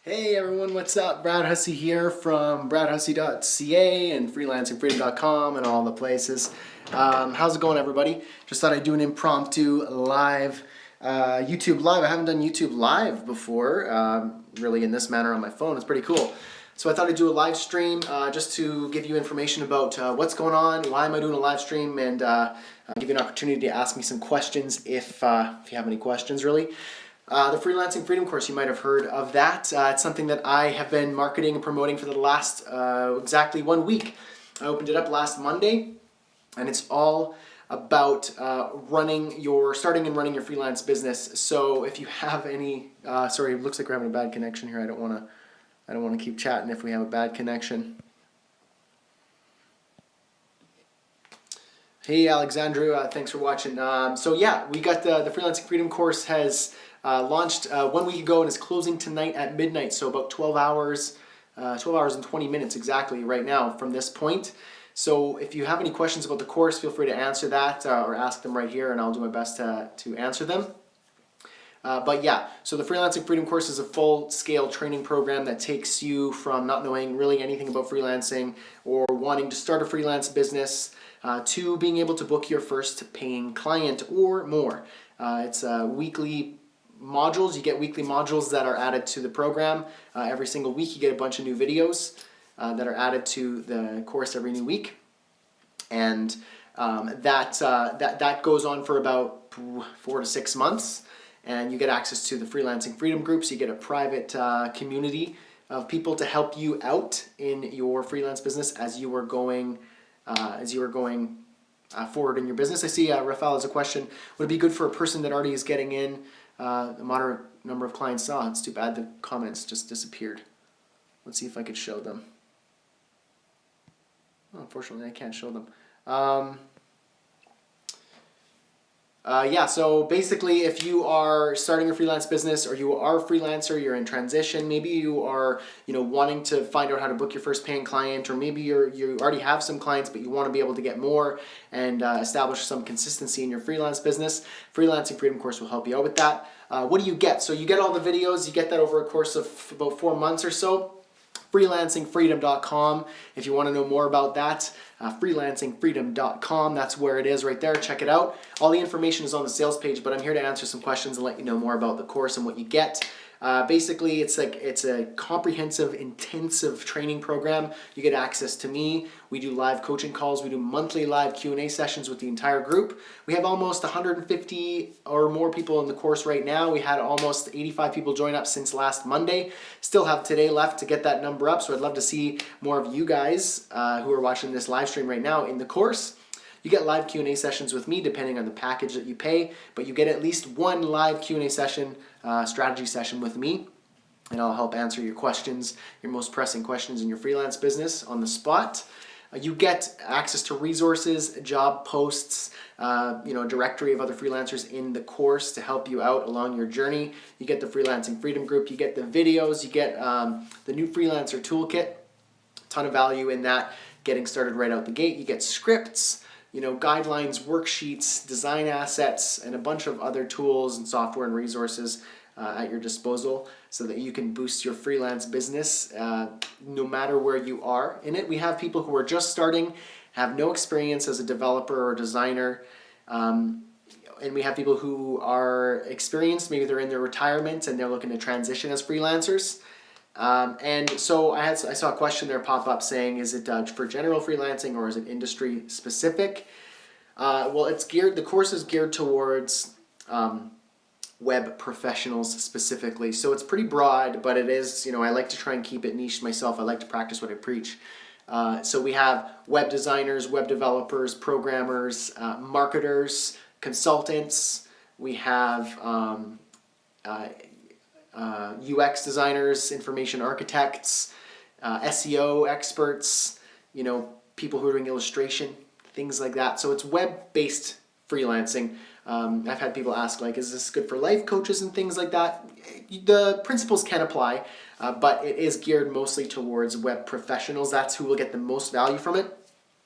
Hey everyone, what's up? Brad Hussey here from bradhussey.ca and freelancingfreedom.com and all the places. How's it going, everybody? Just thought I'd do an impromptu live YouTube live. I haven't done YouTube live before, really in this manner on my phone. It's pretty cool. So I thought I'd do a live stream just to give you information about what's going on, why am I doing a live stream, and give you an opportunity to ask me some questions if you have any questions, really. The Freelancing Freedom course, you might have heard of that. It's something that I have been marketing and promoting for the last exactly 1 week. I opened it up last Monday, and it's all about starting and running your freelance business. So if you have any, sorry, it looks like we're having a bad connection here. I don't want to keep chatting if we have a bad connection. Hey Alexandru, thanks for watching. So yeah, we got the Freelancing Freedom course has launched 1 week ago and is closing tonight at midnight. So about 12 hours and 20 minutes exactly right now from this point. So if you have any questions about the course, feel free to answer that or ask them right here, and I'll do my best to answer them. But yeah, so the Freelancing Freedom course is a full-scale training program that takes you from not knowing really anything about freelancing or wanting to start a freelance business to being able to book your first paying client or more. It's weekly modules. You get weekly modules that are added to the program. Every single week you get a bunch of new videos that are added to the course every new week. And that goes on for about 4 to 6 months. And you get access to the Freelancing Freedom groups. You get a private community of people to help you out in your freelance business as you are going forward in your business. I see Rafael has a question. Would it be good for a person that already is getting in a moderate number of clients? Oh, it's too bad the comments just disappeared. Let's see if I could show them. Oh, unfortunately, I can't show them. Yeah, so basically if you are starting a freelance business or you are a freelancer, you're in transition, maybe you are wanting to find out how to book your first paying client, or maybe you already have some clients but you want to be able to get more and establish some consistency in your freelance business, Freelancing Freedom course will help you out with that. What do you get? So you get all the videos, you get that over a course of about 4 months or so. Freelancingfreedom.com if you want to know more about that. Freelancingfreedom.com, that's where it is right there. Check it out. All the information is on the sales page, but I'm here to answer some questions and let you know more about the course and what you get. Basically, it's a comprehensive, intensive training program. You get access to me. We do live coaching calls. We do monthly live Q&A sessions with the entire group. We have almost 150 or more people in the course right now. We had almost 85 people join up since last Monday. Still have today left to get that number up, so I'd love to see more of you guys who are watching this live stream right now in the course. You get live Q&A sessions with me depending on the package that you pay, but you get at least one live Q&A session, strategy session with me, and I'll help answer your questions, your most pressing questions in your freelance business on the spot. You get access to resources, job posts, a directory of other freelancers in the course to help you out along your journey. You get the Freelancing Freedom group, you get the videos, you get the new freelancer toolkit, ton of value in that, getting started right out the gate. You get scripts, guidelines, worksheets, design assets, and a bunch of other tools and software and resources at your disposal so that you can boost your freelance business no matter where you are in it. We have people who are just starting, have no experience as a developer or designer, and we have people who are experienced, maybe they're in their retirement and they're looking to transition as freelancers. And so I saw a question there pop up saying, is it for general freelancing or is it industry specific? Well, the course is geared towards web professionals specifically. So it's pretty broad, but it is, I like to try and keep it niche myself. I like to practice what I preach. So we have web designers, web developers, programmers, marketers, consultants. We have UX designers, information architects, SEO experts, people who are doing illustration, things like that. So it's web-based freelancing. I've had people ask, is this good for life coaches and things like that? The principles can apply, but it is geared mostly towards web professionals. That's who will get the most value from it.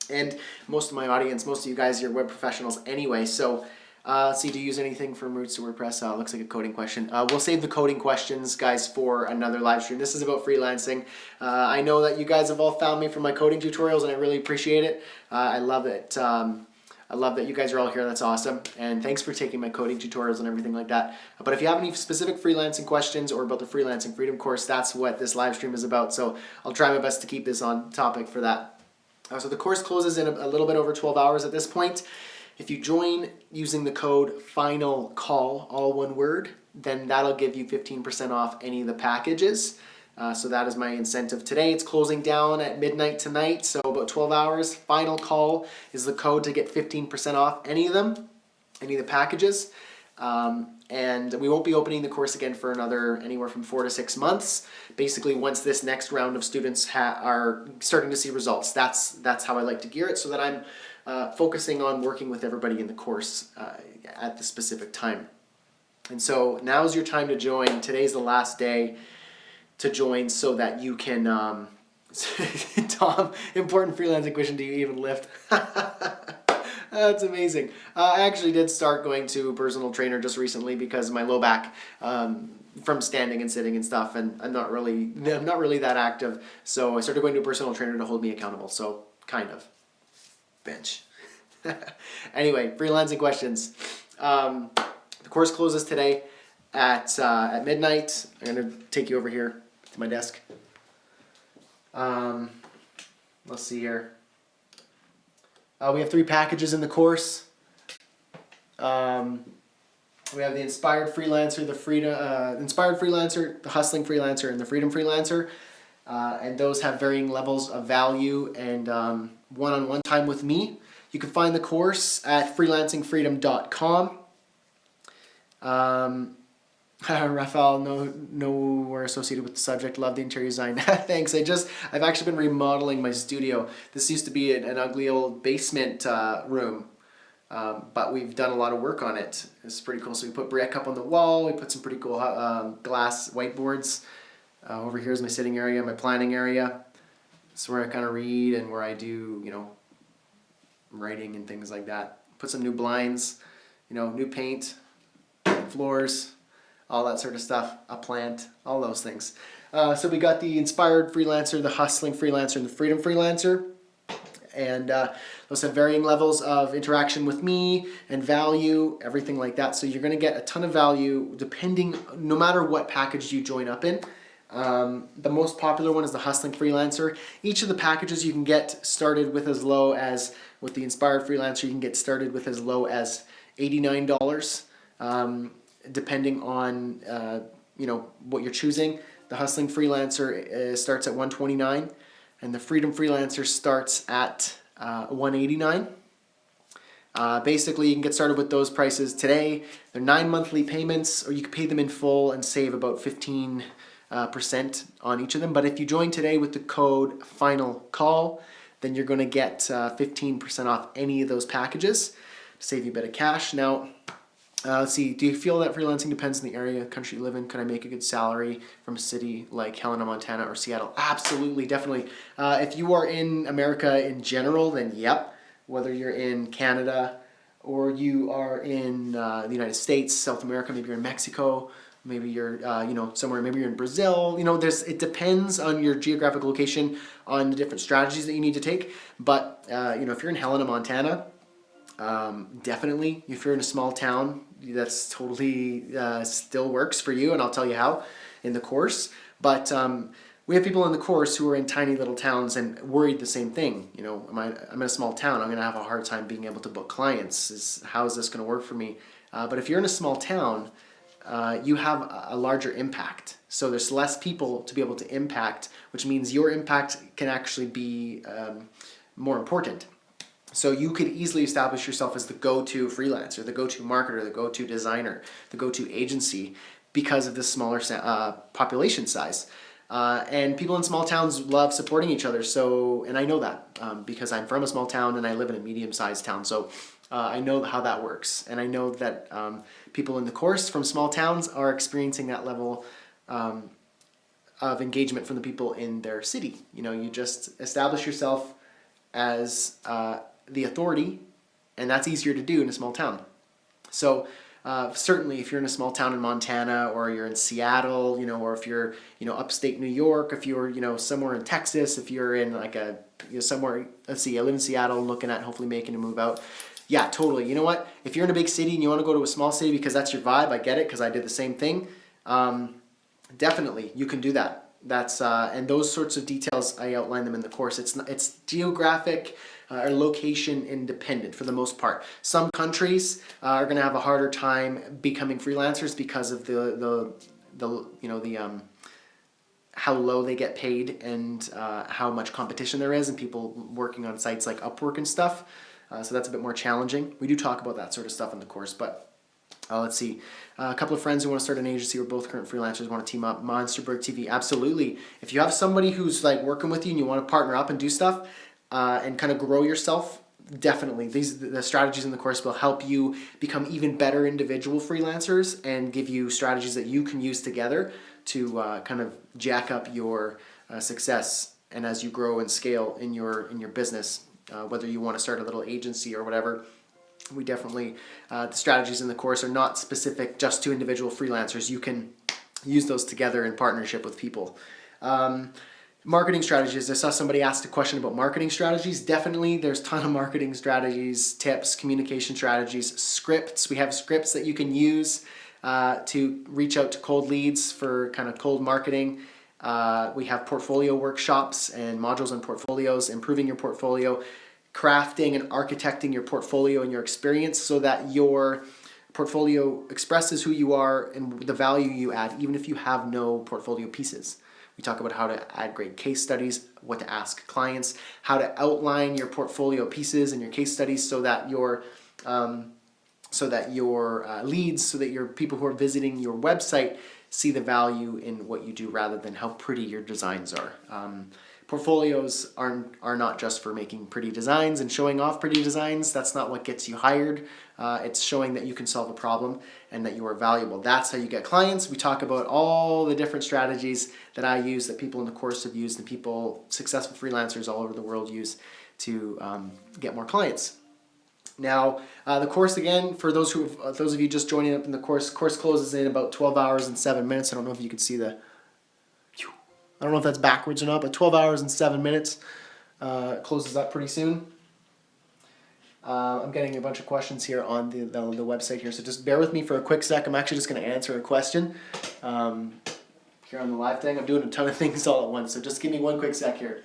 And most of my audience, most of you guys are web professionals anyway, so Let's see, do you use anything from Roots to WordPress? Looks like a coding question. We'll save the coding questions, guys, for another live stream. This is about freelancing. I know that you guys have all found me from my coding tutorials, and I really appreciate it. I love it. I love that you guys are all here. That's awesome. And thanks for taking my coding tutorials and everything like that. But if you have any specific freelancing questions or about the Freelancing Freedom course, that's what this live stream is about. So I'll try my best to keep this on topic for that. So the course closes in a little bit over 12 hours at this point. If you join using the code FINALCALL, all one word, then that'll give you 15% off any of the packages. So that is my incentive today. It's closing down at midnight tonight, so about 12 hours. Final call is the code to get 15% off any of them, any of the packages. And we won't be opening the course again for anywhere from 4 to 6 months. Basically, once this next round of students are starting to see results, that's how I like to gear it, so that I'm focusing on working with everybody in the course at the specific time. And so now's your time to join. Today's the last day to join so that you can, Tom, important freelancing question, do you even lift? That's amazing. I actually did start going to a personal trainer just recently because of my low back from standing and sitting and stuff, and I'm not really that active. So I started going to a personal trainer to hold me accountable. So kind of bench. Anyway, freelancing questions. The course closes today at midnight. I'm gonna take you over here to my desk. Let's see here. We have 3 packages in the course. We have the Inspired Freelancer, the Inspired Freelancer, the Hustling Freelancer, and the Freedom Freelancer. And those have varying levels of value and one-on-one time with me. You can find the course at freelancingfreedom.com. Raphael, no, we're associated with the subject. Love the interior design. Thanks. I've actually been remodeling my studio. This used to be an ugly old basement room, but we've done a lot of work on it. It's pretty cool. So we put brick up on the wall. We put some pretty cool glass whiteboards. Over here is my sitting area, my planning area. It's where I kind of read and where I do, writing and things like that. Put some new blinds, new paint, floors, all that sort of stuff, a plant, all those things. So we got the Inspired Freelancer, the Hustling Freelancer, and the Freedom Freelancer. And those have varying levels of interaction with me and value, everything like that. So you're going to get a ton of value no matter what package you join up in. The most popular one is the Hustling Freelancer. Each of the packages you can get started with as low as, with the Inspired Freelancer, you can get started with as low as $89. Depending on what you're choosing. The Hustling Freelancer starts at $129, and the Freedom Freelancer starts at $189. Basically, you can get started with those prices today. They're 9 monthly payments, or you can pay them in full and save about 15% on each of them. But if you join today with the code FINALCALL, then you're going to get 15% off any of those packages to save you a bit of cash. Now, let's see, do you feel that freelancing depends on the area, country you live in? Can I make a good salary from a city like Helena, Montana, or Seattle? Absolutely, definitely. If you are in America in general, then yep. Whether you're in Canada or you are in the United States, South America, maybe you're in Mexico, maybe you're somewhere, maybe you're in Brazil. It depends on your geographic location, on the different strategies that you need to take. But if you're in Helena, Montana, definitely. If you're in a small town, that's totally still works for you, and I'll tell you how in the course. But we have people in the course who are in tiny little towns and worried the same thing. I'm in a small town. I'm going to have a hard time being able to book clients. How is this going to work for me? But if you're in a small town, you have a larger impact. So there's less people to be able to impact, which means your impact can actually be more important. So you could easily establish yourself as the go-to freelancer, the go-to marketer, the go-to designer, the go-to agency because of this smaller population size. And people in small towns love supporting each other. And I know that because I'm from a small town and I live in a medium-sized town. So I know how that works. And I know that people in the course from small towns are experiencing that level of engagement from the people in their city. You just establish yourself as the authority, and that's easier to do in a small town. So certainly if you're in a small town in Montana, or you're in Seattle, or if you're, upstate New York, if you're, somewhere in Texas, if you're in like somewhere, let's see, I live in Seattle, looking at hopefully making a move out. Yeah, totally. You know what? If you're in a big city and you want to go to a small city because that's your vibe, I get it, because I did the same thing. Definitely, you can do that. That's and those sorts of details, I outline them in the course. It's geographic or location independent for the most part. Some countries are going to have a harder time becoming freelancers because of the how low they get paid, and how much competition there is, and people working on sites like Upwork and stuff. So that's a bit more challenging. We do talk about that sort of stuff in the course, but let's see. A couple of friends who want to start an agency, or both current freelancers want to team up. Monsterberg TV, absolutely. If you have somebody who's like working with you and you want to partner up and do stuff and kind of grow yourself, definitely. The strategies in the course will help you become even better individual freelancers and give you strategies that you can use together to kind of jack up your success, and as you grow and scale in your business, whether you want to start a little agency or whatever. We definitely, the strategies in the course are not specific just to individual freelancers. You can use those together in partnership with people. Marketing strategies. I saw somebody asked a question about marketing strategies. Definitely, there's a ton of marketing strategies, tips, communication strategies, scripts. We have scripts that you can use to reach out to cold leads for kind of cold marketing. We have portfolio workshops and modules on portfolios, improving your portfolio, crafting and architecting your portfolio and your experience so that your portfolio expresses who you are and the value you add, even if you have no portfolio pieces. We talk about how to add great case studies, what to ask clients, how to outline your portfolio pieces and your case studies so that your leads, so that your people who are visiting your website see the value in what you do rather than how pretty your designs are. Portfolios are not just for making pretty designs and showing off pretty designs. That's not what gets you hired. It's showing that you can solve a problem and that you are valuable. That's how you get clients. We talk about all the different strategies that I use, that people in the course have used, and people, successful freelancers all over the world use to get more clients. Now, the course, again, for those of you just joining up in the course closes in about 12 hours and 7 minutes. I don't know if you can see I don't know if that's backwards or not, but 12 hours and 7 minutes closes up pretty soon. I'm getting a bunch of questions here on the website here, so just bear with me for a quick sec. I'm actually just going to answer a question here on the live thing. I'm doing a ton of things all at once, so just give me one quick sec here.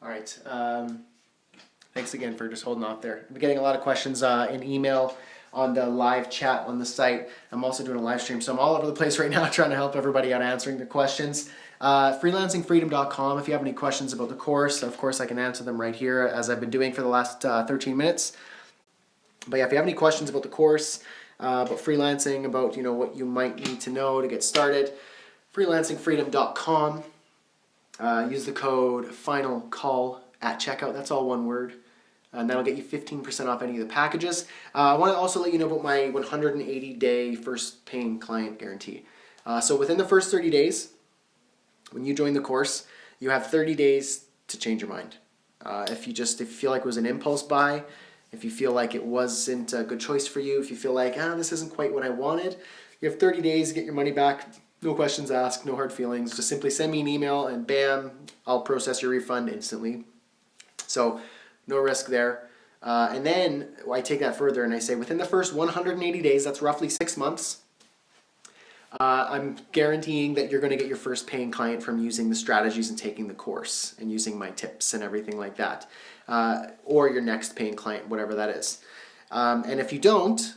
All right. Thanks again for just holding off there. I'm getting a lot of questions in email, on the live chat on the site. I'm also doing a live stream, so I'm all over the place right now trying to help everybody out answering the questions. Freelancingfreedom.com if you have any questions about the course. Of course, I can answer them right here, as I've been doing for the last 13 minutes. But yeah, if you have any questions about the course, about freelancing, about what you might need to know to get started, freelancingfreedom.com. Use the code FINALCALL at checkout. That's all one word. And that'll get you 15% off any of the packages. I want to also let you know about my 180-day first paying client guarantee. So within the first 30 days, when you join the course, you have 30 days to change your mind. If you feel like it was an impulse buy, if you feel like it wasn't a good choice for you, if you feel like, this isn't quite what I wanted, you have 30 days to get your money back. No questions asked, no hard feelings. Just simply send me an email and bam, I'll process your refund instantly. So no risk there. And then I take that further and I say within the first 180 days, that's roughly 6 months, I'm guaranteeing that you're going to get your first paying client from using the strategies and taking the course and using my tips and everything like that. Or your next paying client, whatever that is. And if you don't,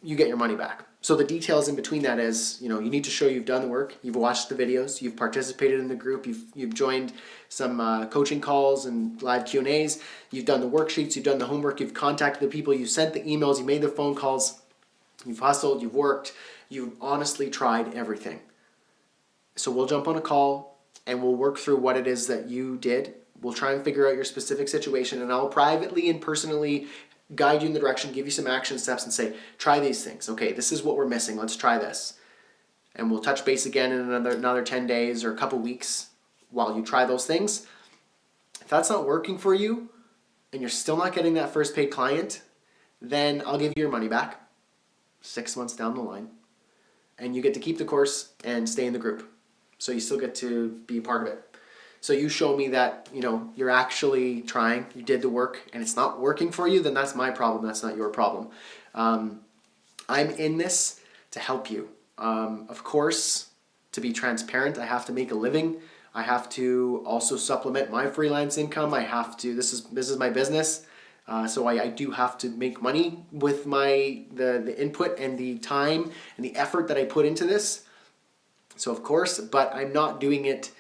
you get your money back. So the details in between that is, you need to show you've done the work, you've watched the videos, you've participated in the group, you've joined some coaching calls and live Q&As, you've done the worksheets, you've done the homework, you've contacted the people, you sent the emails, you made the phone calls, you've hustled, you've worked, you've honestly tried everything. So we'll jump on a call and we'll work through what it is that you did. We'll try and figure out your specific situation, and I'll privately and personally guide you in the direction, give you some action steps and say, try these things. Okay, this is what we're missing. Let's try this. And we'll touch base again in another 10 days or a couple weeks while you try those things. If that's not working for you and you're still not getting that first paid client, then I'll give you your money back 6 months down the line. And you get to keep the course and stay in the group. So you still get to be a part of it. So you show me that, you're actually trying, you did the work, and it's not working for you, then that's my problem, that's not your problem. I'm in this to help you. Of course, to be transparent, I have to make a living. I have to also supplement my freelance income. This is my business. So I do have to make money with the input and the time and the effort that I put into this. So of course, but I'm not doing it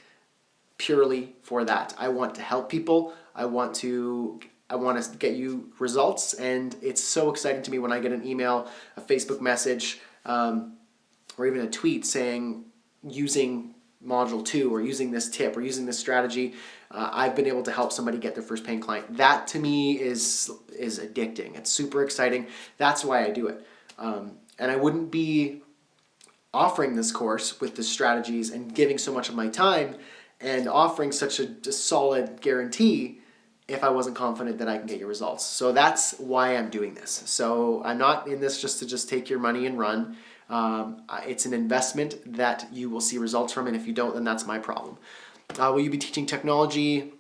purely for that. I want to help people. I want to get you results, and it's so exciting to me when I get an email, a Facebook message, or even a tweet saying using module 2 or using this tip or using this strategy, I've been able to help somebody get their first paying client. That to me is addicting. It's super exciting. That's why I do it. And I wouldn't be offering this course with the strategies and giving so much of my time and offering such a solid guarantee if I wasn't confident that I can get your results. So that's why I'm doing this. So I'm not in this just to take your money and run. It's an investment that you will see results from, and if you don't, then that's my problem. Will you be teaching technology,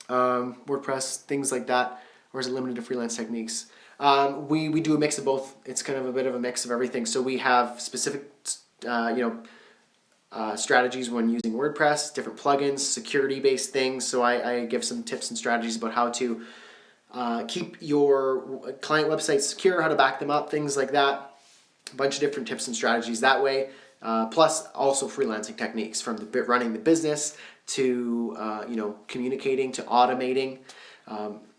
WordPress, things like that, or is it limited to freelance techniques? We do a mix of both. It's kind of a bit of a mix of everything. So we have specific, strategies when using WordPress, different plugins, security-based things. So I give some tips and strategies about how to keep your client websites secure, how to back them up, things like that. A bunch of different tips and strategies that way. Plus also freelancing techniques, from running the business to communicating to automating.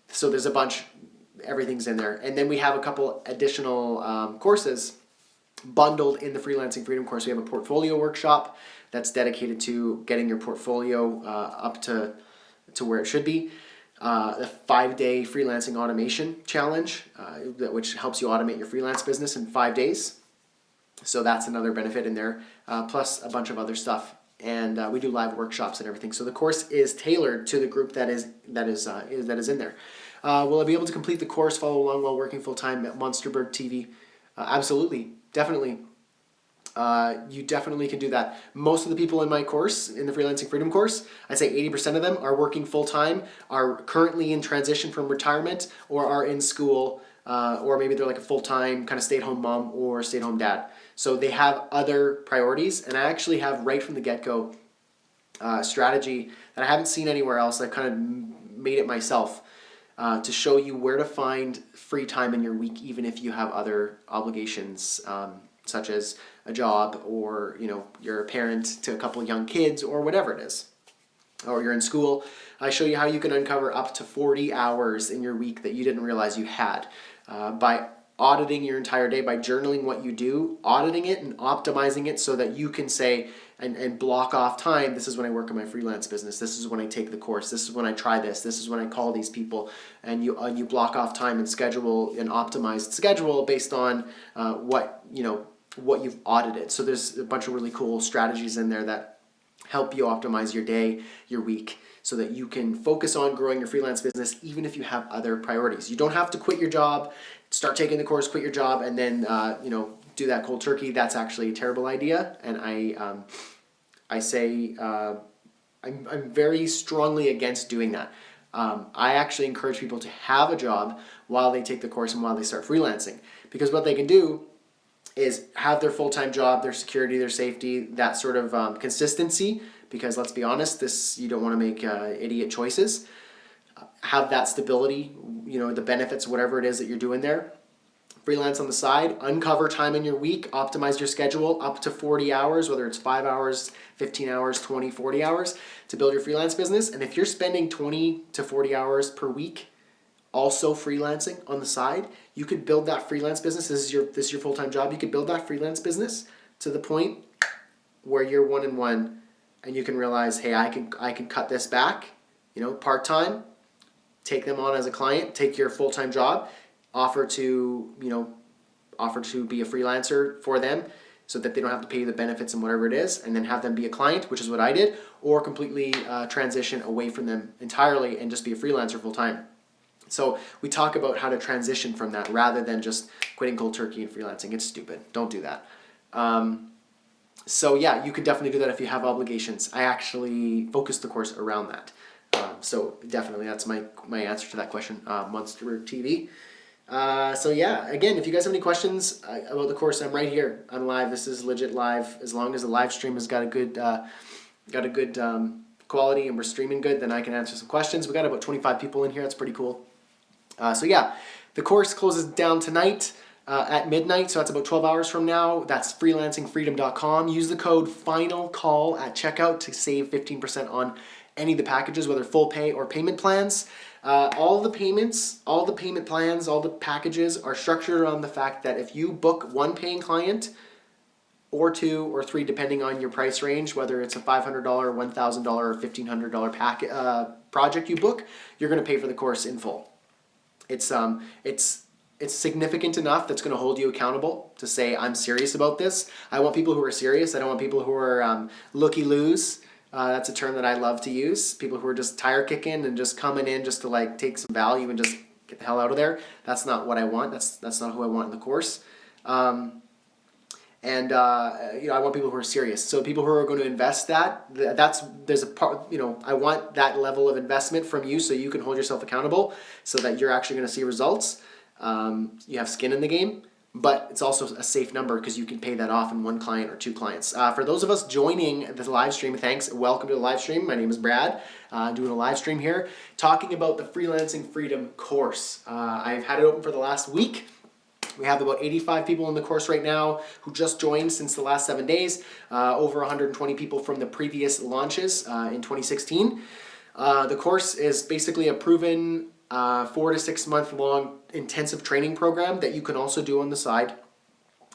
So there's a bunch, everything's in there. And then we have a couple additional courses bundled in the Freelancing Freedom course. We have a portfolio workshop that's dedicated to getting your portfolio up to where it should be. The 5-day freelancing automation challenge, which helps you automate your freelance business in 5 days. So that's another benefit in there, plus a bunch of other stuff. And we do live workshops and everything. So the course is tailored to the group that is in there. Will I be able to complete the course, follow along while working full-time at Monsterberg TV? Absolutely, definitely. You definitely can do that. Most of the people in my course, in the Freelancing Freedom course, I'd say 80% of them are working full-time, are currently in transition from retirement, or are in school, or maybe they're like a full-time kind of stay-at-home mom or stay-at-home dad. So they have other priorities, and I actually have right from the get-go strategy that I haven't seen anywhere else. I kind of made it myself to show you where to find free time in your week, even if you have other obligations, such as a job, or you're a parent to a couple of young kids, or whatever it is, or you're in school. I show you how you can uncover up to 40 hours in your week that you didn't realize you had by auditing your entire day, by journaling what you do, auditing it and optimizing it so that you can say and block off time. This is when I work on my freelance business. This is when I take the course. This is when I try this. This is when I call these people. And you block off time and schedule an optimized schedule based on what you've audited. So there's a bunch of really cool strategies in there that help you optimize your day, your week, so that you can focus on growing your freelance business even if you have other priorities. You don't have to quit your job, start taking the course, quit your job, and then do that cold turkey. That's actually a terrible idea, and I say I'm very strongly against doing that. I actually encourage people to have a job while they take the course and while they start freelancing, because what they can do is have their full-time job, their security, their safety, that sort of consistency, because let's be honest, you don't want to make idiot choices. Have that stability, the benefits, whatever it is that you're doing there. Freelance on the side, uncover time in your week, optimize your schedule up to 40 hours, whether it's 5 hours, 15 hours, 20, 40 hours to build your freelance business. And if you're spending 20 to 40 hours per week also freelancing on the side, you could build that freelance business. This is your full-time job. You could build that freelance business to the point where you're one-on-one and you can realize, hey, I can cut this back, part-time, take them on as a client, take your full-time job, offer to be a freelancer for them so that they don't have to pay you the benefits and whatever it is, and then have them be a client, which is what I did, or completely transition away from them entirely and just be a freelancer full-time. So we talk about how to transition from that rather than just quitting cold turkey and freelancing. It's stupid. Don't do that. So yeah, you could definitely do that if you have obligations. I actually focused the course around that. So definitely that's my answer to that question, Monster TV. So yeah, again, if you guys have any questions about the course, I'm right here. I'm live. This is legit live. As long as the live stream has got a good quality and we're streaming good, then I can answer some questions. We got about 25 people in here. That's pretty cool. So yeah, the course closes down tonight at midnight, so that's about 12 hours from now. That's freelancingfreedom.com. Use the code FINALCALL at checkout to save 15% on any of the packages, whether full pay or payment plans. All the payments, all the payment plans, all the packages are structured around the fact that if you book one paying client, or two or three, depending on your price range, whether it's a $500, $1,000, or $1,500 project you book, you're going to pay for the course in full. It's significant enough that's going to hold you accountable to say, I'm serious about this. I want people who are serious. I don't want people who are looky-loos. That's a term that I love to use. People who are just tire kicking and just coming in just to take some value and just get the hell out of there. That's not what I want. That's not who I want in the course. I want people who are serious. So people who are going to invest there's a part, I want that level of investment from you so you can hold yourself accountable so that you're actually going to see results. You have skin in the game, but it's also a safe number because you can pay that off in one client or two clients. For those of us joining the live stream, thanks. Welcome to the live stream. My name is Brad, doing a live stream here, talking about the Freelancing Freedom course. I've had it open for the last week. We have about 85 people in the course right now who just joined since the last 7 days, over 120 people from the previous launches in 2016. The course is basically a proven 4 to 6 month long intensive training program that you can also do on the side,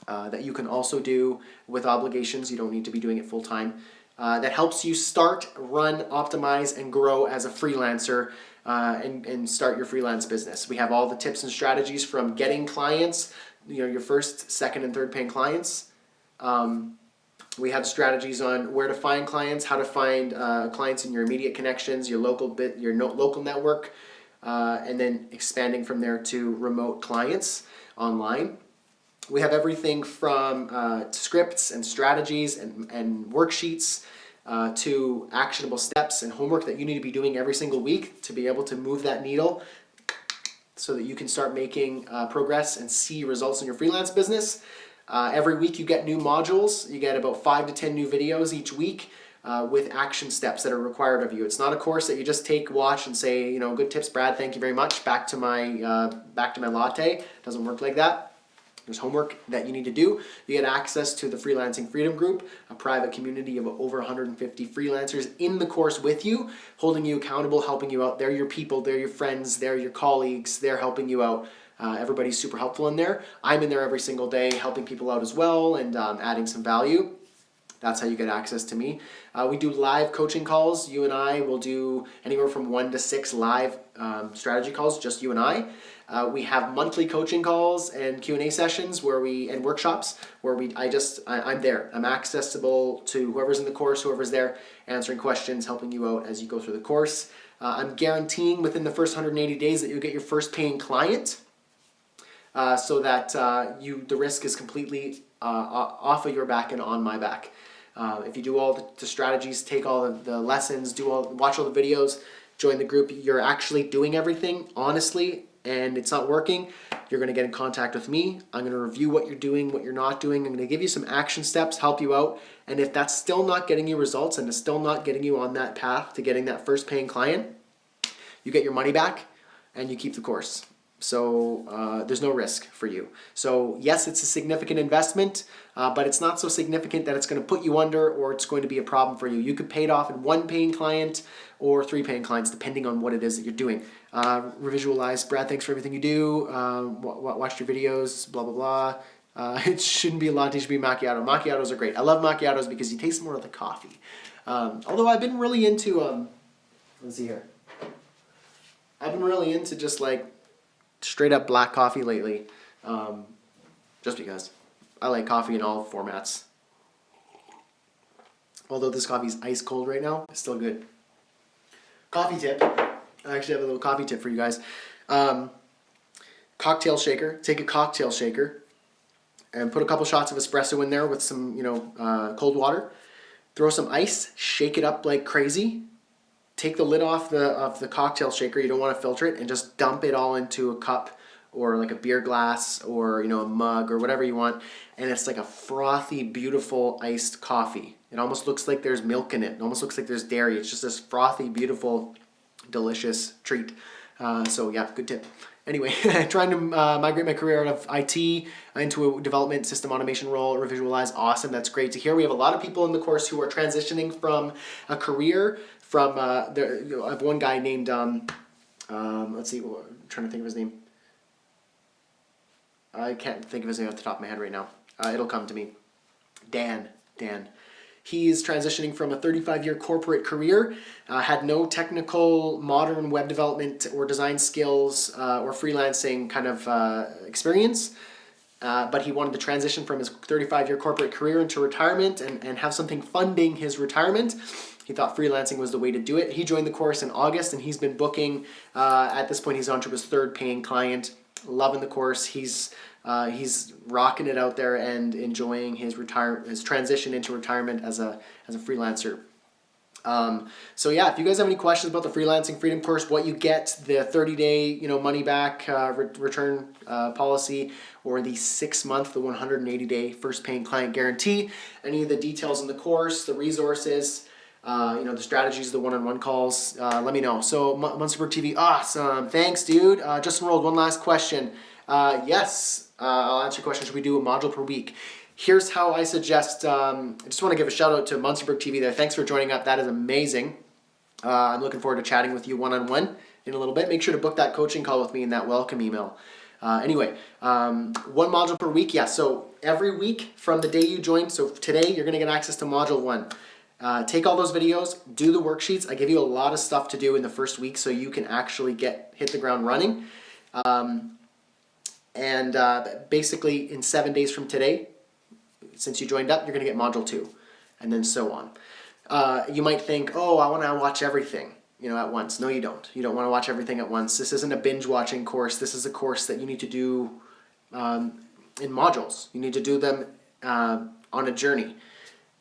that you can also do with obligations. You don't need to be doing it full time. That helps you start, run, optimize, and grow as a freelancer and start your freelance business. We have all the tips and strategies from getting clients, your first, second, and third paying clients. We have strategies on where to find clients, how to find clients in your immediate connections, your local local network, and then expanding from there to remote clients online. We have everything from scripts and strategies and worksheets to actionable steps and homework that you need to be doing every single week to be able to move that needle so that you can start making progress and see results in your freelance business. Every week you get new modules. You get about 5 to 10 new videos each week with action steps that are required of you. It's not a course that you just take, watch, and say, good tips, Brad, thank you very much, back to my latte. It doesn't work like that. There's homework that you need to do. You get access to the Freelancing Freedom Group, a private community of over 150 freelancers in the course with you, holding you accountable, helping you out. They're your people, they're your friends, they're your colleagues, they're helping you out. Everybody's super helpful in there. I'm in there every single day helping people out as well and adding some value. That's how you get access to me. We do live coaching calls. You and I will do anywhere from 1 to 6 live strategy calls, just you and I. We have monthly coaching calls and Q&A sessions and workshops where I'm there. I'm accessible to whoever's in the course, whoever's there, answering questions, helping you out as you go through the course. I'm guaranteeing within the first 180 days that you'll get your first paying client so that the risk is completely off of your back and on my back. If you do all the strategies, take all the lessons, watch all the videos, join the group, you're actually doing everything honestly, and it's not working, you're going to get in contact with me. I'm going to review what you're doing, what you're not doing. I'm going to give you some action steps, help you out. And if that's still not getting you results and it's still not getting you on that path to getting that first paying client, you get your money back and you keep the course. So there's no risk for you. So yes, it's a significant investment, but it's not so significant that it's going to put you under or it's going to be a problem for you. You could pay it off in 1 paying client or 3 paying clients, depending on what it is that you're doing. Visualize, Brad, thanks for everything you do. Watch your videos, blah, blah, blah. It shouldn't be a latte, it should be macchiato. Macchiatos are great. I love macchiatos because you taste more of the coffee. Although I've been really into, let's see here. I've been really into just like straight up black coffee lately. Just because I like coffee in all formats. Although this coffee's ice cold right now, it's still good. Coffee tip. I actually have a little coffee tip for you guys. Cocktail shaker. Take a cocktail shaker and put a couple shots of espresso in there with some, cold water. Throw some ice. Shake it up like crazy. Take the lid off the cocktail shaker. You don't want to filter it, and just dump it all into a cup or like a beer glass or a mug or whatever you want. And it's like a frothy, beautiful iced coffee. It almost looks like there's milk in it. It almost looks like there's dairy. It's just this frothy, beautiful, delicious treat. So yeah, good tip. Anyway, trying to migrate my career out of IT into a development system automation role or Visualize. Awesome. That's great to hear. We have a lot of people in the course who are transitioning from a career from, I have one guy named, let's see, I'm trying to think of his name. I can't think of his name off the top of my head right now. It'll come to me. Dan. He's transitioning from a 35-year corporate career, had no technical modern web development or design skills or freelancing kind of experience, but he wanted to transition from his 35-year corporate career into retirement and have something funding his retirement. He thought freelancing was the way to do it. He joined the course in August, and he's been booking. At this point, he's on to his third paying client. Loving the course. He's rocking it out there and enjoying his transition into retirement as a freelancer. So yeah, if you guys have any questions about the Freelancing Freedom course, what you get, the 30-day money back return policy, or the 6-month, the 180-day first paying client guarantee, any of the details in the course, the resources, the strategies, the one-on-one calls, let me know. So Munsterberg TV, awesome. Thanks, dude. Just enrolled. One last question. Yes, I'll answer your question. Should we do a module per week? Here's how I suggest, I just want to give a shout out to Munsterberg TV there. Thanks for joining up. That is amazing. I'm looking forward to chatting with you one-on-one in a little bit. Make sure to book that coaching call with me in that welcome email. Anyway, one module per week. Yeah, so every week from the day you join, so today you're going to get access to module 1. Take all those videos, do the worksheets. I give you a lot of stuff to do in the first week so you can actually hit the ground running. Basically in 7 days from today, since you joined up, you're going to get module 2, and then so on. You might think, oh, I want to watch everything, at once. No, you don't. You don't want to watch everything at once. This isn't a binge watching course. This is a course that you need to do in modules. You need to do them on a journey.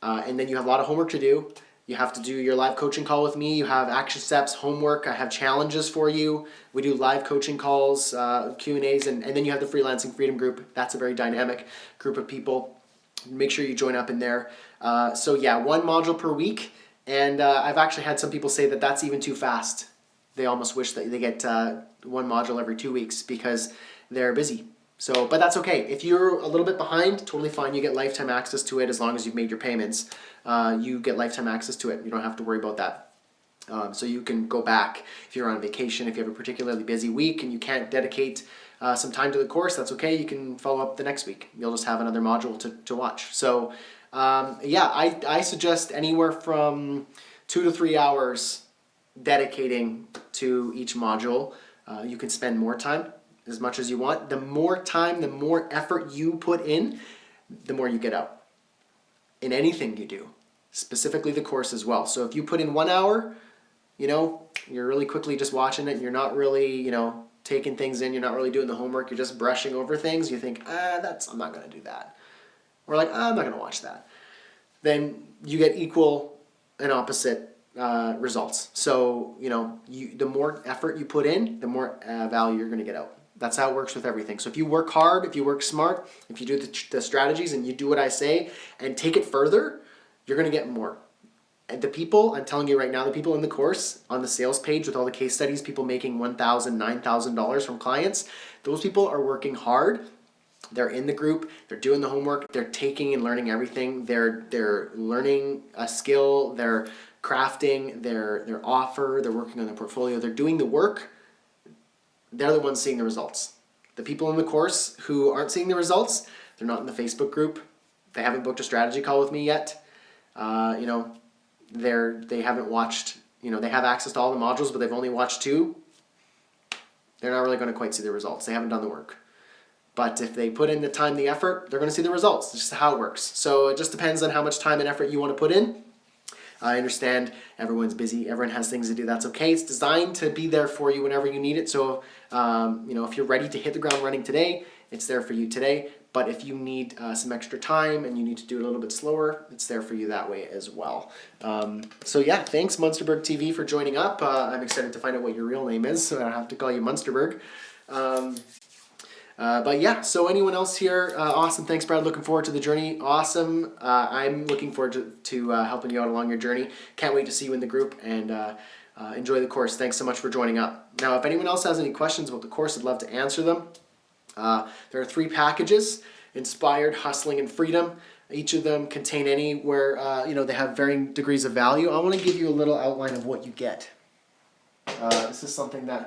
And then you have a lot of homework to do. You have to do your live coaching call with me. You have action steps, homework. I have challenges for you. We do live coaching calls, Q&As, and then you have the Freelancing Freedom group. That's a very dynamic group of people. Make sure you join up in there. So yeah, one module per week. And I've actually had some people say that that's even too fast. They almost wish that they get one module every 2 weeks because they're busy. So, but that's okay. If you're a little bit behind, totally fine. You get lifetime access to it as long as you've made your payments. You get lifetime access to it. You don't have to worry about that. So you can go back if you're on vacation, if you have a particularly busy week and you can't dedicate some time to the course, that's okay. You can follow up the next week. You'll just have another module to watch. So yeah, I suggest anywhere from 2 to 3 hours dedicating to each module. You can spend more time, as much as you want. The more time, the more effort you put in, the more you get out in anything you do, specifically the course as well. So if you put in 1 hour, you're really quickly just watching it and you're not really, taking things in, you're not really doing the homework, you're just brushing over things, you think, I'm not going to do that. Or like, I'm not going to watch that. Then you get equal and opposite results. So, the more effort you put in, the more value you're going to get out. That's how it works with everything. So if you work hard, if you work smart, if you do the strategies and you do what I say and take it further, you're going to get more. And the people, I'm telling you right now, the people in the course on the sales page with all the case studies, people making $1,000, $9,000 from clients, those people are working hard. They're in the group, they're doing the homework, they're taking and learning everything. They're learning a skill, they're crafting their offer, they're working on their portfolio, they're doing the work. They're the ones seeing the results. The people in the course who aren't seeing the results, they're not in the Facebook group. They haven't booked a strategy call with me yet. they haven't watched, they have access to all the modules, but they've only watched 2, they're not really going to quite see the results. They haven't done the work. But if they put in the time, the effort, they're going to see the results. It's just how it works. So it just depends on how much time and effort you want to put in. I understand everyone's busy. Everyone has things to do. That's okay. It's designed to be there for you whenever you need it. So, if you're ready to hit the ground running today, it's there for you today. But if you need some extra time and you need to do it a little bit slower, it's there for you that way as well. So yeah, thanks Munsterberg TV for joining up. I'm excited to find out what your real name is, so I don't have to call you Munsterberg. But yeah, so anyone else here, awesome. Thanks, Brad. Looking forward to the journey. Awesome. I'm looking forward to helping you out along your journey. Can't wait to see you in the group, and enjoy the course. Thanks so much for joining up. Now, if anyone else has any questions about the course, I'd love to answer them. There are 3 packages: Inspired, Hustling, and Freedom. Each of them contain anywhere, they have varying degrees of value. I want to give you a little outline of what you get. This is something I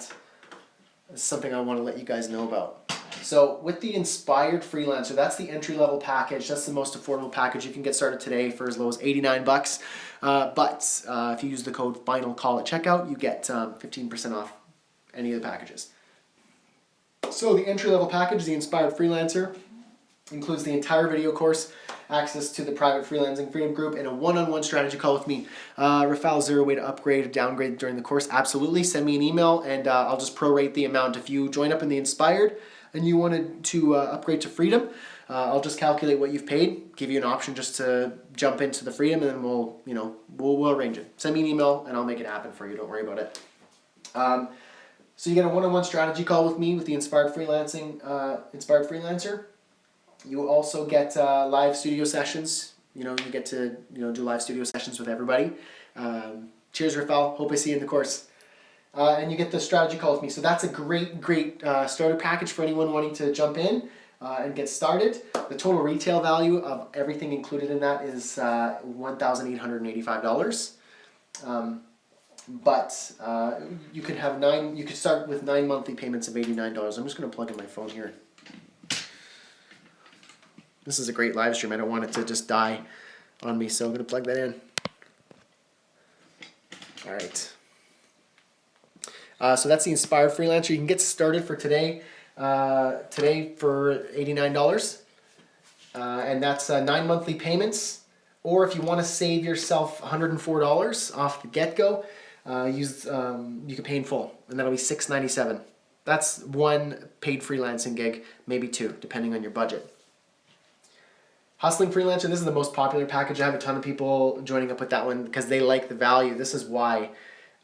want to let you guys know about. So with the Inspired Freelancer, that's the entry-level package. That's the most affordable package. You can get started today for as low as $89. But if you use the code FINALCALL at checkout, you get 15% off any of the packages. So the entry-level package, the Inspired Freelancer, includes the entire video course, access to the private Freelancing Freedom group, and a one-on-one strategy call with me. Rafael, is there a way to upgrade or downgrade during the course? Absolutely. Send me an email, and I'll just prorate the amount. If you join up in the Inspired and you wanted to upgrade to Freedom, I'll just calculate what you've paid, give you an option just to jump into the Freedom, and then we'll arrange it. Send me an email, and I'll make it happen for you. Don't worry about it. So you get a one-on-one strategy call with me with the Inspired Freelancer. You also get live studio sessions. You get to do live studio sessions with everybody. Cheers, Rafael. Hope I see you in the course. And you get the strategy call with me. So that's a great starter package for anyone wanting to jump in and get started. The total retail value of everything included in that is $1,885. But you could have you could start with 9 monthly payments of $89. I'm just going to plug in my phone here. This is a great live stream. I don't want it to just die on me, so I'm going to plug that in. All right. So that's the Inspired Freelancer. You can get started for today. Today for $89. And that's 9 monthly payments. Or if you want to save yourself $104 off the get-go, you can pay in full, and that'll be $697. That's one paid freelancing gig, maybe 2, depending on your budget. Hustling Freelancer, this is the most popular package. I have a ton of people joining up with that one because they like the value. This is why.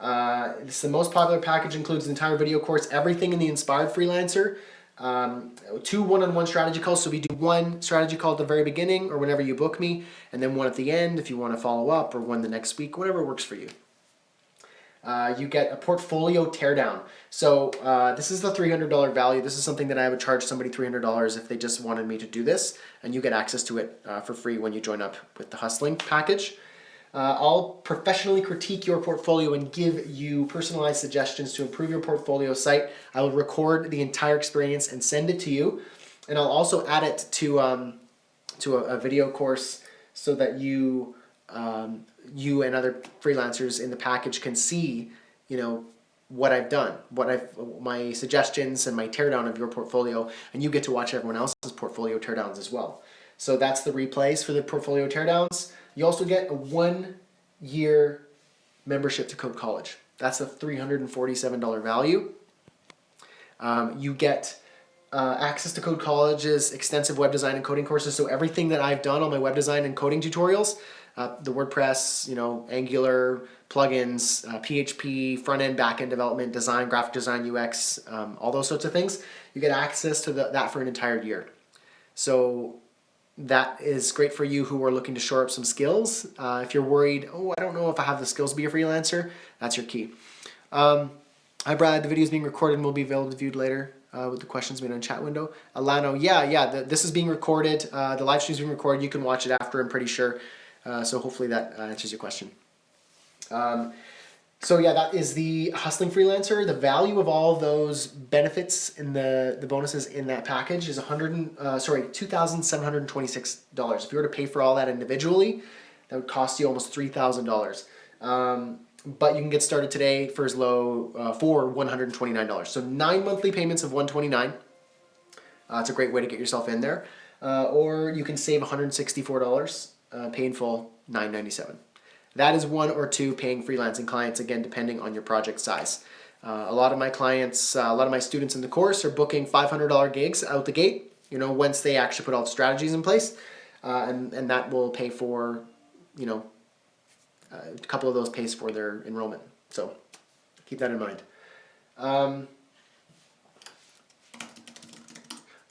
It's the most popular package, includes the entire video course, everything in the Inspired Freelancer, 2 one-on-one strategy calls. So we do 1 strategy call at the very beginning or whenever you book me, and then 1 at the end if you want to follow up, or 1 the next week, whatever works for you. You get a portfolio teardown. So this is the $300 value. This is something that I would charge somebody $300 if they just wanted me to do this, and you get access to it for free when you join up with the Hustling package. I'll professionally critique your portfolio and give you personalized suggestions to improve your portfolio site. I will record the entire experience and send it to you, and I'll also add it to a video course so that you and other freelancers in the package can see, what I've done, my suggestions and my teardown of your portfolio, and you get to watch everyone else's portfolio teardowns as well. So that's the replays for the portfolio teardowns. You also get a 1-year membership to Code College. That's a $347 value. You get access to Code College's extensive web design and coding courses. So everything that I've done on my web design and coding tutorials, the WordPress, Angular, plugins, PHP, front-end, back-end development, design, graphic design, UX, all those sorts of things, you get access to that for an entire year. So that is great for you who are looking to shore up some skills. If you're worried, I don't know if I have the skills to be a freelancer, that's your key. Hi Brad, the video is being recorded and will be available to viewed later with the questions made on chat window. Alano, this is being recorded. The live stream is being recorded. You can watch it after, I'm pretty sure. So hopefully that answers your question. So yeah, that is the Hustling Freelancer. The value of all of those benefits and the bonuses in that package is $2,726. If you were to pay for all that individually, That would cost you almost $3,000. But you can get started today for as low for $129. So 9 monthly payments of $129. It's a great way to get yourself in there. Or you can save $164, pay in full $997. That is 1 or 2 paying freelancing clients, again, depending on your project size. A lot of my clients, a lot of my students in the course are booking $500 gigs out the gate, once they actually put all the strategies in place. And that will pay for, a couple of those pays for their enrollment. So keep that in mind.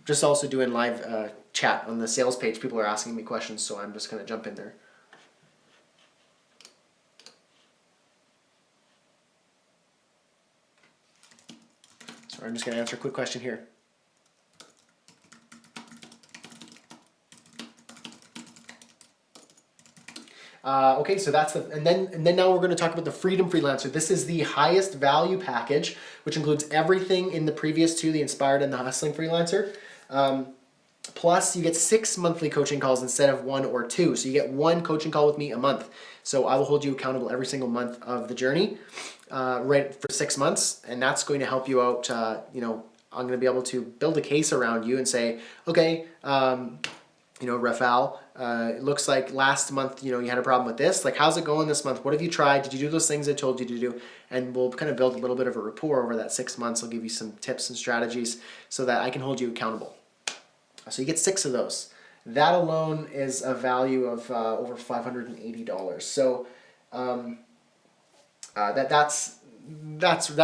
Just also doing live chat on the sales page. People are asking me questions, so I'm just going to jump in there. So I'm just going to answer a quick question here. Okay, so that's and then now we're going to talk about the Freedom Freelancer. This is the highest value package, which includes everything in the previous 2, the Inspired and the Hustling Freelancer. Plus, you get 6 monthly coaching calls instead of 1 or 2. So you get 1 coaching call with me a month. So I will hold you accountable every single month of the journey, right, for 6 months, and that's going to help you out. I'm going to be able to build a case around you and say, okay, Rafael, it looks like last month, you had a problem with this. Like, how's it going this month? What have you tried? Did you do those things I told you to do? And we'll kind of build a little bit of a rapport over that 6 months. I'll give you some tips and strategies so that I can hold you accountable. So you get 6 of those. That alone is a value of over $580. So that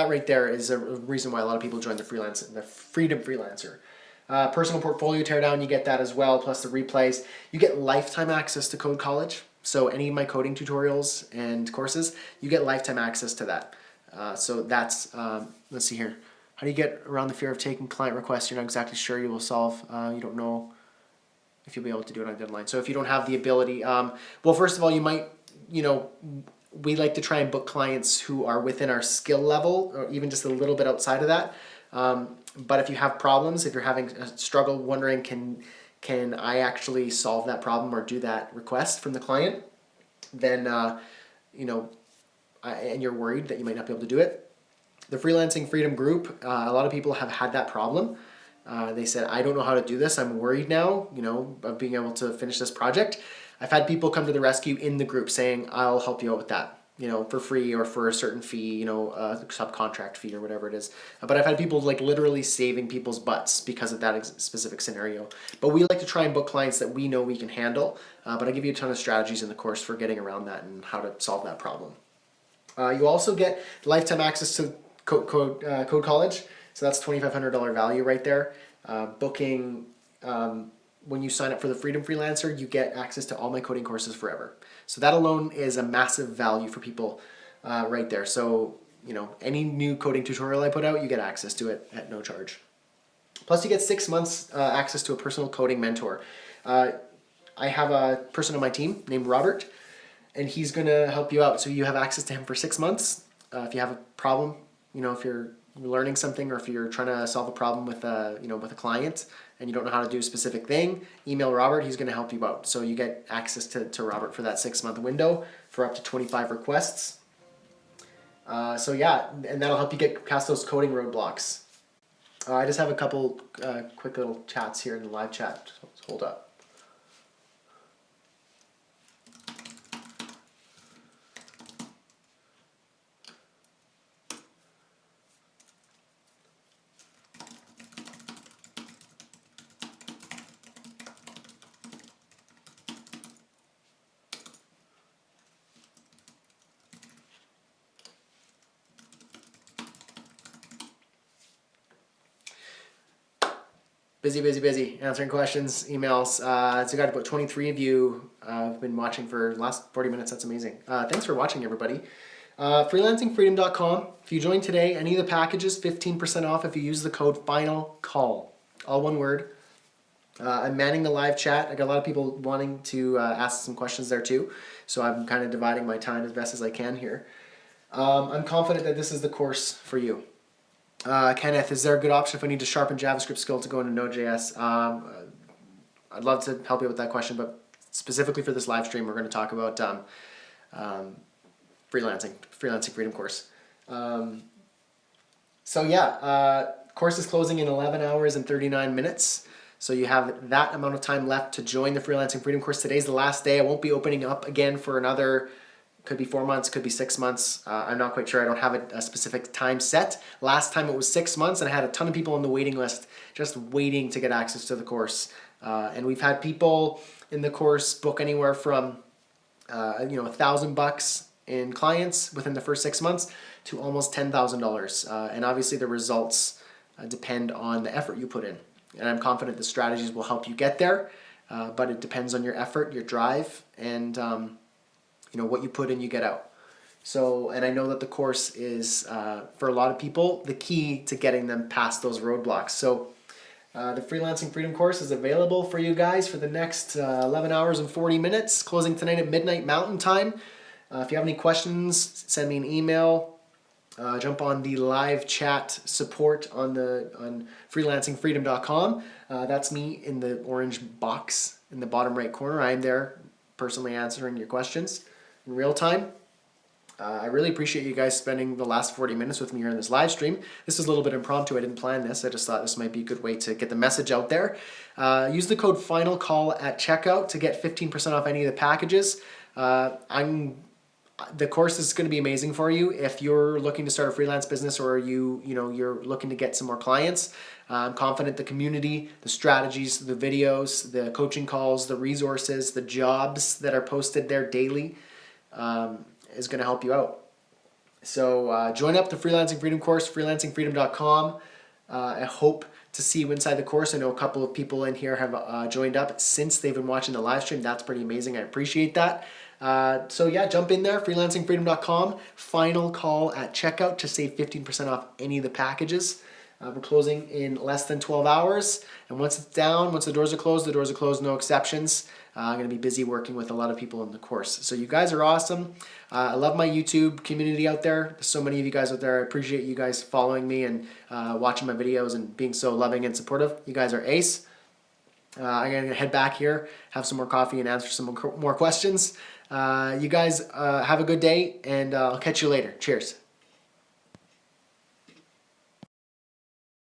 right there is a reason why a lot of people join the Freedom Freelancer. Personal portfolio teardown, you get that as well, plus the replays. You get lifetime access to Code College. So any of my coding tutorials and courses, you get lifetime access to that. So that's, let's see here. How do you get around the fear of taking client requests you're not exactly sure you will solve? You don't know if you'll be able to do it on a deadline. So if you don't have the ability, well, first of all, you might, we like to try and book clients who are within our skill level or even just a little bit outside of that. But if you have problems, if you're having a struggle wondering, can I actually solve that problem or do that request from the client, then, and you're worried that you might not be able to do it, the Freelancing Freedom group, a lot of people have had that problem. They said, I don't know how to do this. I'm worried now, of being able to finish this project. I've had people come to the rescue in the group saying, I'll help you out with that, for free or for a certain fee, a subcontract fee or whatever it is. But I've had people like literally saving people's butts because of that specific scenario. But we like to try and book clients that we know we can handle. But I give you a ton of strategies in the course for getting around that and how to solve that problem. You also get lifetime access to Code College. So that's $2,500 value right there. Booking, when you sign up for the Freedom Freelancer, you get access to all my coding courses forever. So that alone is a massive value for people right there. So, any new coding tutorial I put out, you get access to it at no charge. Plus, you get 6 months access to a personal coding mentor. I have a person on my team named Robert, and he's going to help you out. So you have access to him for 6 months. If you have a problem, if you're learning something or if you're trying to solve a problem with with a client and you don't know how to do a specific thing, email Robert. He's going to help you out. So you get access to Robert for that 6 month window for up to 25 requests. So yeah, and that'll help you get past those coding roadblocks. I just have a couple quick little chats here in the live chat. So hold up. Busy, answering questions, emails. So I got about 23 of you have been watching for the last 40 minutes. That's amazing. Thanks for watching, everybody. Freelancingfreedom.com. If you join today, any of the packages, 15% off if you use the code FINALCALL. All one word. I'm manning the live chat. I got a lot of people wanting to ask some questions there too. So I'm kind of dividing my time as best as I can here. I'm confident that this is the course for you. Kenneth, is there a good option if I need to sharpen JavaScript skill to go into Node.js? I'd love to help you with that question, but specifically for this live stream, we're going to talk about Freelancing Freedom course. Course is closing in 11 hours and 39 minutes. So you have that amount of time left to join the Freelancing Freedom course. Today's the last day. I won't be opening up again for another, could be 4 months, could be 6 months. I'm not quite sure. I don't have a specific time set. Last time it was 6 months, and I had a ton of people on the waiting list just waiting to get access to the course. And we've had people in the course book anywhere from $1,000 in clients within the first 6 months to almost $10,000. And obviously the results depend on the effort you put in. And I'm confident the strategies will help you get there, but it depends on your effort, your drive, and what you put in, you get out. So, and I know that the course is, for a lot of people, the key to getting them past those roadblocks. So the Freelancing Freedom course is available for you guys for the next 11 hours and 40 minutes, closing tonight at midnight Mountain Time. If you have any questions, send me an email. Jump on the live chat support on freelancingfreedom.com. That's me in the orange box in the bottom right corner. I'm there personally answering your questions in real time. I really appreciate you guys spending the last 40 minutes with me here in this live stream. This is a little bit impromptu. I didn't plan this. I just thought this might be a good way to get the message out there. Use the code FINALCALL at checkout to get 15% off any of the packages. The course is going to be amazing for you if you're looking to start a freelance business, or you're looking to get some more clients. I'm confident the community, the strategies, the videos, the coaching calls, the resources, the jobs that are posted there daily is going to help you out. So join up the Freelancing Freedom course, freelancingfreedom.com. I hope to see you inside the course. I know a couple of people in here have joined up since they've been watching the live stream. That's pretty amazing. I appreciate that. Jump in there, freelancingfreedom.com, final call at checkout to save 15% off any of the packages. We're closing in less than 12 hours. And once it's down, once the doors are closed, no exceptions. I'm going to be busy working with a lot of people in the course. So you guys are awesome. I love my YouTube community out there. There's so many of you guys out there. I appreciate you guys following me and watching my videos and being so loving and supportive. You guys are ace. I'm going to head back here, have some more coffee, and answer some more questions. You guys have a good day, and I'll catch you later. Cheers.